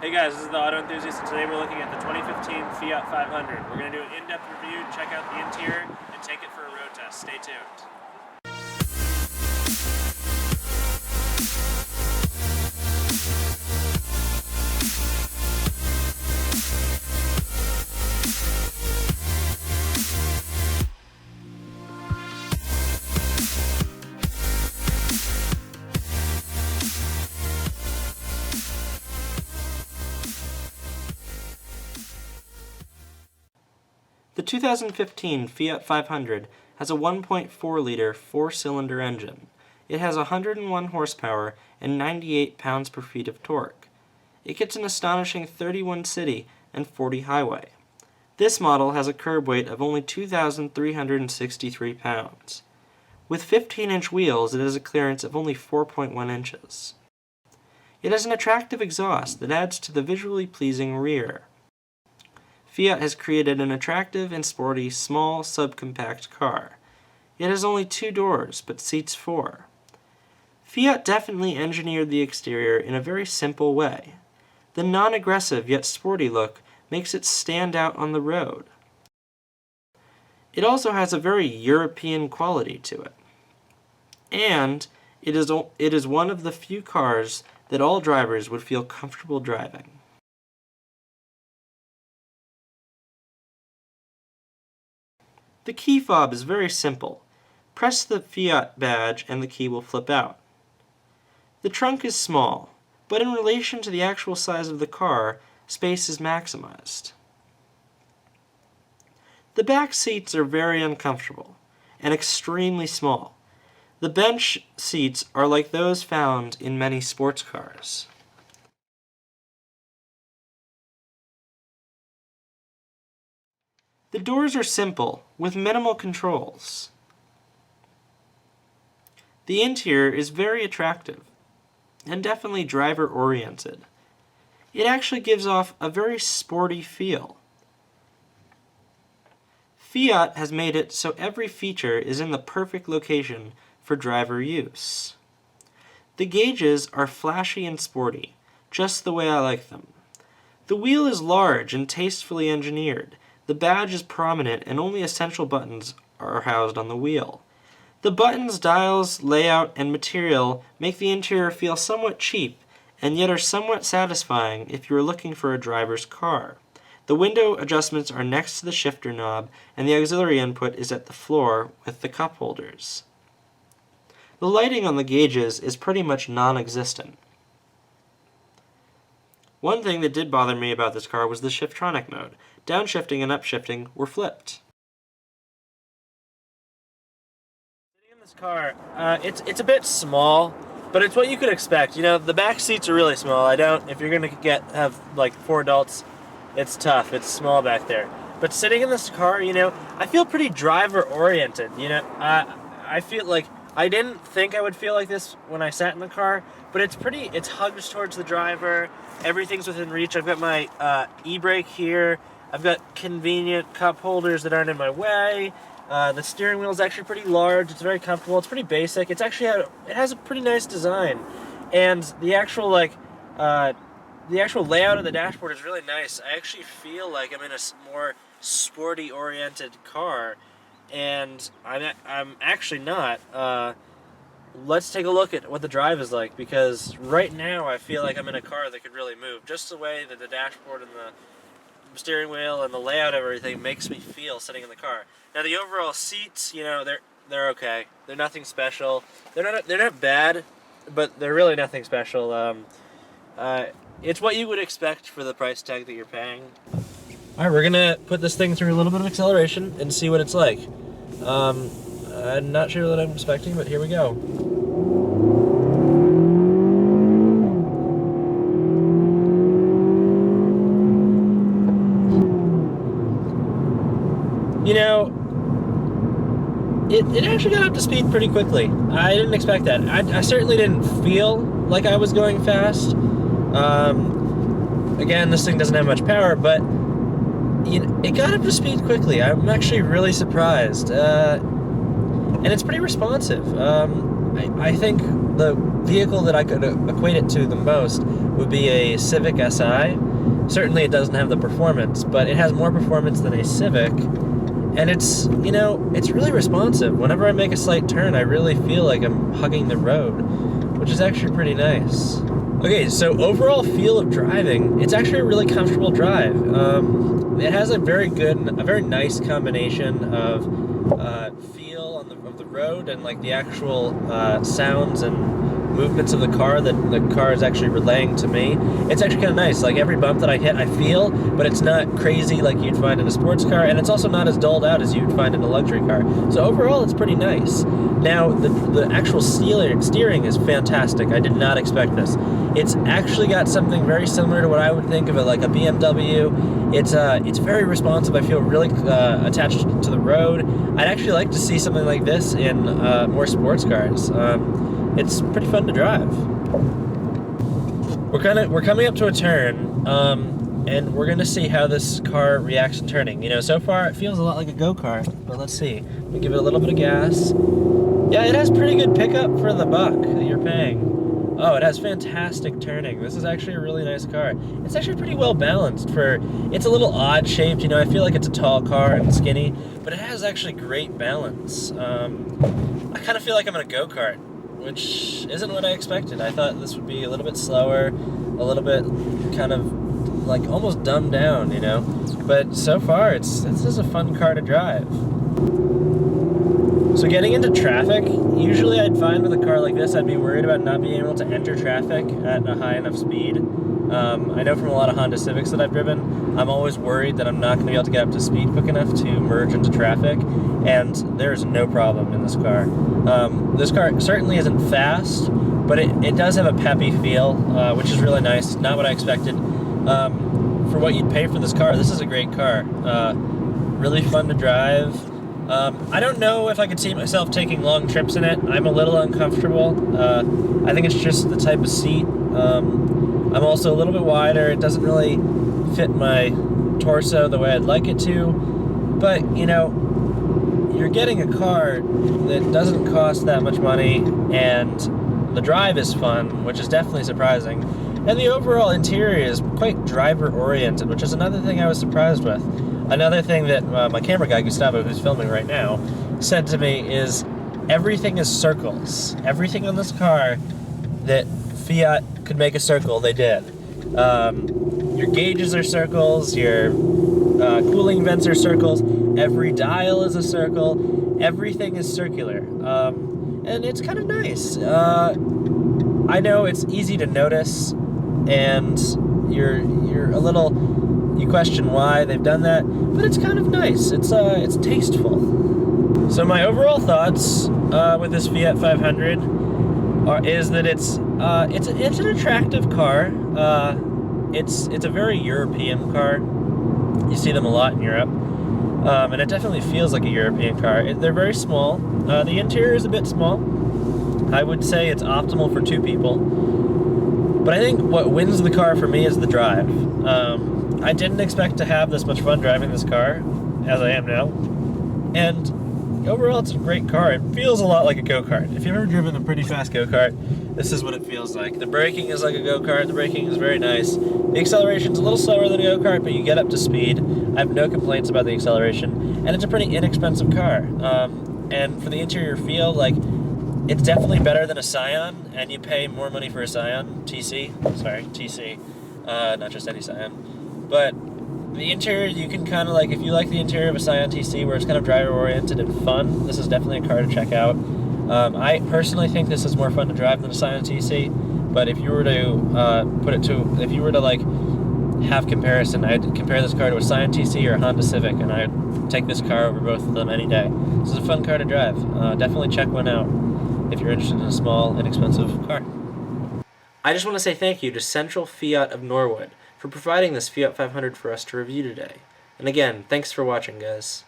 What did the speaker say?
Hey guys, this is the Auto Enthusiast, and today we're looking at the 2015 Fiat 500. We're going to do an in-depth review, check out the interior, and take it for a road test. Stay tuned. The 2015 Fiat 500 has a 1.4-liter four-cylinder engine. It has 101 horsepower and 98 pounds-per-feet of torque. It gets an astonishing 31 city and 40 highway. This model has a curb weight of only 2,363 pounds. With 15-inch wheels, it has a clearance of only 4.1 inches. It has an attractive exhaust that adds to the visually pleasing rear. Fiat has created an attractive and sporty small subcompact car. It has only 2 doors, but seats 4. Fiat definitely engineered the exterior in a very simple way. The non-aggressive yet sporty look makes it stand out on the road. It also has a very European quality to it. And it is one of the few cars that all drivers would feel comfortable driving. The key fob is very simple. Press the Fiat badge and the key will flip out. The trunk is small, but in relation to the actual size of the car, space is maximized. The back seats are very uncomfortable and extremely small. The bench seats are like those found in many sports cars. The doors are simple, with minimal controls. The interior is very attractive, and definitely driver-oriented. It actually gives off a very sporty feel. Fiat has made it so every feature is in the perfect location for driver use. The gauges are flashy and sporty, just the way I like them. The wheel is large and tastefully engineered. The badge is prominent and only essential buttons are housed on the wheel. The buttons, dials, layout, and material make the interior feel somewhat cheap and yet are somewhat satisfying if you are looking for a driver's car. The window adjustments are next to the shifter knob and the auxiliary input is at the floor with the cup holders. The lighting on the gauges is pretty much non-existent. One thing that did bother me about this car was the Shiftronic mode. Downshifting and upshifting were flipped. Sitting in this car, it's a bit small, but it's what you could expect. You know, the back seats are really small. If you're gonna have like 4 adults, it's tough. It's small back there. But sitting in this car, you know, I feel pretty driver-oriented. You know, I feel like I didn't think I would feel like this when I sat in the car, but it's hugged towards the driver. Everything's within reach. I've got my e-brake here. I've got convenient cup holders that aren't in my way. The steering wheel is actually pretty large. It's very comfortable. It's pretty basic. It has a pretty nice design, and the actual layout of the dashboard is really nice. I actually feel like I'm in a more sporty-oriented car, and I'm actually not. Let's take a look at what the drive is like, because right now I feel like I'm in a car that could really move. Just the way that the dashboard and the steering wheel and the layout of everything makes me feel sitting in the car. Now the overall seats, you know, they're okay. They're nothing special. They're not bad, but they're really nothing special. It's what you would expect for the price tag that you're paying. All right, we're gonna put this thing through a little bit of acceleration and see what it's like. I'm not sure what I'm expecting, but here we go. You know, it actually got up to speed pretty quickly. I didn't expect that. I certainly didn't feel like I was going fast. Again, this thing doesn't have much power, but you know, it got up to speed quickly. I'm actually really surprised. And it's pretty responsive. I think the vehicle that I could equate it to the most would be a Civic Si. Certainly it doesn't have the performance, but it has more performance than a Civic, and it's, you know, it's really responsive. Whenever I make a slight turn, I really feel like I'm hugging the road, which is actually pretty nice. Okay, so overall feel of driving, it's actually a really comfortable drive. It has a very nice combination of feel of the road and like the actual sounds and movements of the car that the car is actually relaying to me. It's actually kind of nice. Like every bump that I hit, I feel, but it's not crazy like you'd find in a sports car, and it's also not as dulled out as you'd find in a luxury car. So overall, it's pretty nice. Now, the actual steering is fantastic. I did not expect this. It's actually got something very similar to what I would think of it like a BMW. It's very responsive. I feel really attached to the road. I'd actually like to see something like this in more sports cars. It's pretty fun to drive. We're coming up to a turn, and we're gonna see how this car reacts in turning. You know, so far it feels a lot like a go-kart, but let's see. We give it a little bit of gas. Yeah, it has pretty good pickup for the buck that you're paying. Oh, it has fantastic turning. This is actually a really nice car. It's actually pretty well balanced it's a little odd shaped, you know, I feel like it's a tall car and skinny, but it has actually great balance. I kind of feel like I'm in a go-kart, which isn't what I expected. I thought this would be a little bit slower, a little bit kind of like almost dumbed down, you know? But so far, this is a fun car to drive. So getting into traffic, usually I'd find with a car like this, I'd be worried about not being able to enter traffic at a high enough speed. I know from a lot of Honda Civics that I've driven, I'm always worried that I'm not going to be able to get up to speed quick enough to merge into traffic, and there's no problem in this car. This car certainly isn't fast, but it does have a peppy feel, which is really nice. Not what I expected. For what you'd pay for this car, this is a great car. Really fun to drive. I don't know if I could see myself taking long trips in it. I'm a little uncomfortable. I think it's just the type of seat. I'm also a little bit wider. It doesn't really fit my torso the way I'd like it to. But, you know, you're getting a car that doesn't cost that much money, and the drive is fun, which is definitely surprising. And the overall interior is quite driver-oriented, which is another thing I was surprised with. Another thing that my camera guy, Gustavo, who's filming right now, said to me is everything is circles. Everything on this car that Fiat could make a circle, they did. Your gauges are circles, your cooling vents are circles, every dial is a circle, everything is circular. And it's kind of nice. I know it's easy to notice, and you're a little... You question why they've done that, but it's kind of nice. It's tasteful. So my overall thoughts with this Fiat 500 is that it's an attractive car. It's a very European car. You see them a lot in Europe, and it definitely feels like a European car. They're very small. The interior is a bit small. I would say it's optimal for two people. But I think what wins the car for me is the drive. I didn't expect to have this much fun driving this car, as I am now. And overall, it's a great car. It feels a lot like a go-kart. If you've ever driven a pretty fast go-kart, this is what it feels like. The braking is like a go-kart. The braking is very nice. The acceleration's a little slower than a go-kart, but you get up to speed. I have no complaints about the acceleration. And it's a pretty inexpensive car. And for the interior feel, like, it's definitely better than a Scion, and you pay more money for a Scion TC. Not just any Scion. But the interior, you can kind of like, if you like the interior of a Scion TC where it's kind of driver-oriented and fun, this is definitely a car to check out. I personally think this is more fun to drive than a Scion TC, but if you were to if you were to like have comparison, I'd compare this car to a Scion TC or a Honda Civic, and I'd take this car over both of them any day. This is a fun car to drive. Definitely check one out if you're interested in a small, inexpensive car. I just want to say thank you to Central Fiat of Norwood for providing this Fiat 500 for us to review today. And again, thanks for watching, guys.